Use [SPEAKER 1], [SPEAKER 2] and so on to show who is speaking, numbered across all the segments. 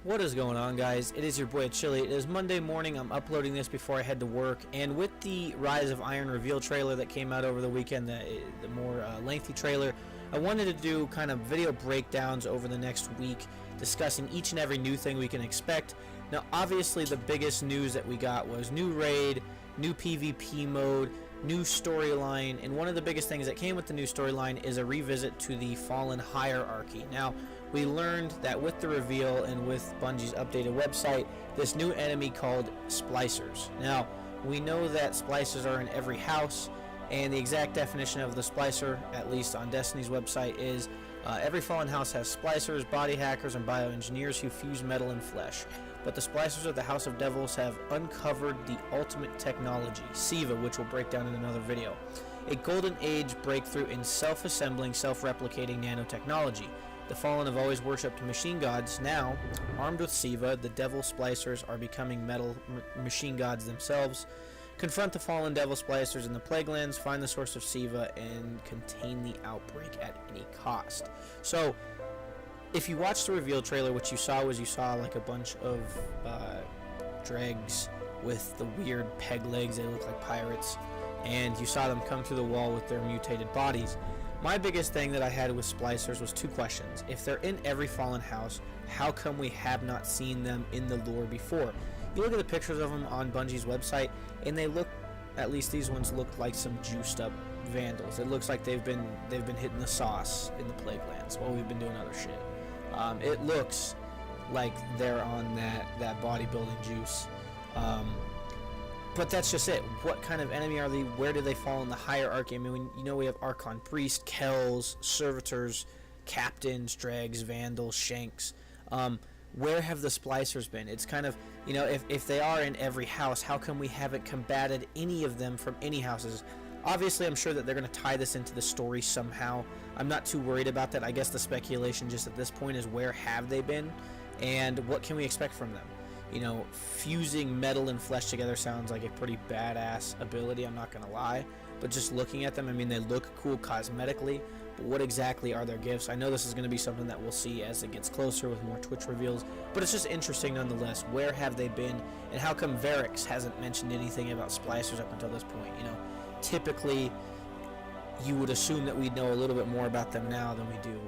[SPEAKER 1] What is going on, guys? It is your boy Chili. It is Monday morning. I'm uploading this before I head to work, and with the Rise of Iron reveal trailer that came out over the weekend, the more lengthy trailer, I wanted to do kind of video breakdowns over the next week, discussing each and every new thing we can expect. Now, obviously, the biggest news that we got was new raid, new PvP mode, new storyline, and one of the biggest things that came with the new storyline is a revisit to the Fallen hierarchy. Now, we learned that with the reveal and with Bungie's updated website, this new enemy called Splicers. Now, we know that Splicers are in every house, and the exact definition of the Splicer, at least on Destiny's website, is every Fallen house has Splicers, body hackers, and bioengineers who fuse metal and flesh. But the Splicers of the House of Devils have uncovered the ultimate technology, SIVA, which we'll break down in another video. A golden age breakthrough in self-assembling, self-replicating nanotechnology. The Fallen have always worshipped machine gods. Now, armed with SIVA, the Devil Splicers are becoming metal machine gods themselves. Confront the Fallen Devil Splicers in the Plaguelands, find the source of SIVA, and contain the outbreak at any cost. So, if you watched the reveal trailer, what you saw like a bunch of dregs with the weird peg legs. They look like pirates, and you saw them come through the wall with their mutated bodies. My biggest thing that I had with Splicers was two questions. If they're in every Fallen house, how come we have not seen them in the lore before? You look at the pictures of them on Bungie's website, and they look, at least these ones look like some juiced up vandals. It looks like they've been hitting the sauce in the Plaguelands while we've been doing other shit. It looks like they're on that bodybuilding juice. But that's just it. What kind of enemy are they? Where do they fall in the hierarchy? I mean, we have Archon Priest, Kells, Servitors, Captains, Dregs, Vandals, Shanks. Where have the Splicers been? It's kind of, if they are in every house, how come we haven't combated any of them from any houses? Obviously, I'm sure that they're going to tie this into the story somehow. I'm not too worried about that. I guess the speculation just at this point is where have they been, and what can we expect from them? Fusing metal and flesh together sounds like a pretty badass ability, I'm not going to lie. But just looking at them, I mean, they look cool cosmetically, but what exactly are their gifts? I know this is going to be something that we'll see as it gets closer with more Twitch reveals, but it's just interesting nonetheless. Where have they been, and how come Varix hasn't mentioned anything about Splicers up until this point? Typically, you would assume that we'd know a little bit more about them now than we do.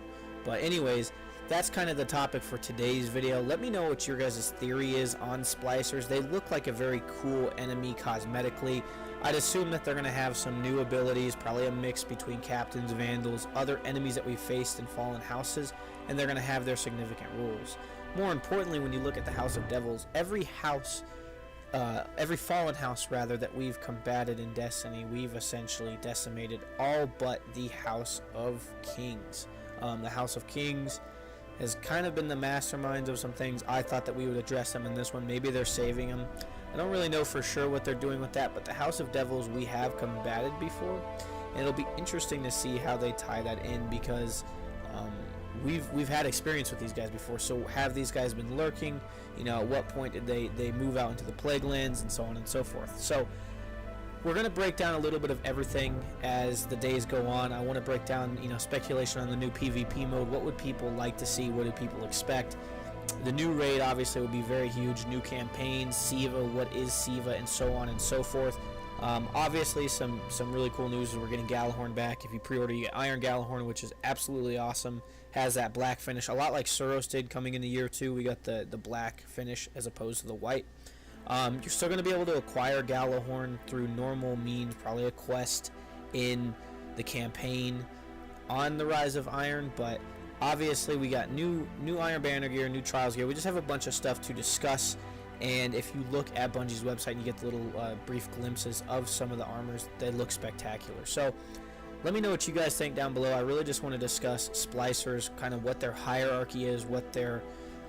[SPEAKER 1] But anyways, that's kind of the topic for today's video. Let me know what your guys' theory is on Splicers. They look like a very cool enemy cosmetically. I'd assume that they're going to have some new abilities, probably a mix between Captains, Vandals, other enemies that we faced in Fallen houses, and they're going to have their significant rules. More importantly, when you look at the House of Devils, every Fallen house rather that we've combated in Destiny, we've essentially decimated all but the House of Kings. The House of Kings has kind of been the masterminds of some things. I thought that we would address them in this one. Maybe they're saving them. I don't really know for sure what they're doing with that, but the House of Devils we have combated before, and it'll be interesting to see how they tie that in, because we've had experience with these guys before. So have these guys been lurking? At what point did they move out into the Plaguelands, and so on and so forth? So we're going to break down a little bit of everything as the days go on. I want to break down, speculation on the new PvP mode. What would people like to see? What do people expect? The new raid obviously would be very huge. New campaigns, SIVA, what is SIVA, and so on and so forth. Obviously, some really cool news is we're getting Galahorn back. If you pre-order, you get Iron Galahorn, which is absolutely awesome. Has that black finish, a lot like Suros did coming into year 2. We got the black finish as opposed to the white. You're still going to be able to acquire Galahorn through normal means, probably a quest in the campaign on the Rise of Iron, but obviously we got new Iron Banner gear, new Trials gear. We just have a bunch of stuff to discuss, and if you look at Bungie's website and you get the little brief glimpses of some of the armors, they look spectacular. So let me know what you guys think down below. I really just want to discuss Splicers, kind of what their hierarchy is, what their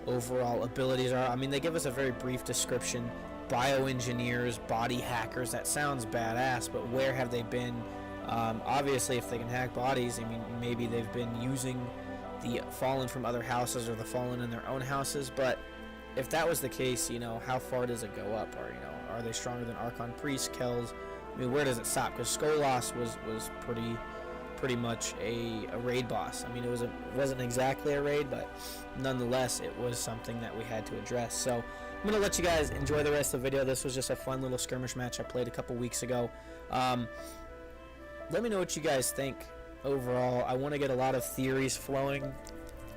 [SPEAKER 1] overall abilities are. I mean, they give us a very brief description. Bioengineers, body hackers, that sounds badass, but where have they been? Obviously, if they can hack bodies, I mean, maybe they've been using the Fallen from other houses or the Fallen in their own houses, but if that was the case, how far does it go up? Or, are they stronger than Archon Priest, Kells? I mean, where does it stop? Because Skolas was pretty much a raid boss. I mean, it wasn't exactly a raid, but nonetheless, it was something that we had to address. So I'm going to let you guys enjoy the rest of the video. This was just a fun little skirmish match I played a couple weeks ago. Let me know what you guys think overall. I want to get a lot of theories flowing.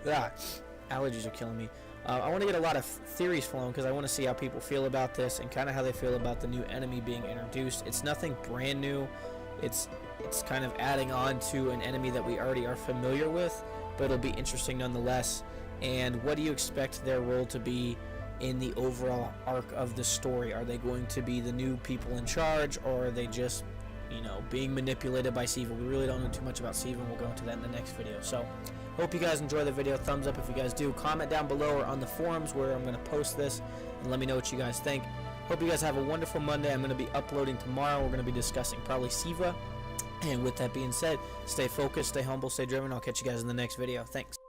[SPEAKER 1] Allergies are killing me. I want to get a lot of theories flowing because I want to see how people feel about this and kind of how they feel about the new enemy being introduced. It's nothing brand new. It's kind of adding on to an enemy that we already are familiar with, but it'll be interesting nonetheless. And what do you expect their role to be in the overall arc of the story? Are they going to be the new people in charge, or are they just, you know, being manipulated by Siva? We really don't know too much about Siva, and we'll go into that in the next video. So hope you guys enjoy the video. Thumbs up if you guys do. Comment down below or on the forums where I'm going to post this, and let me know what you guys think. Hope you guys have a wonderful Monday. I'm going to be uploading tomorrow. We're going to be discussing probably Siva. And with that being said, stay focused, stay humble, stay driven. I'll catch you guys in the next video. Thanks.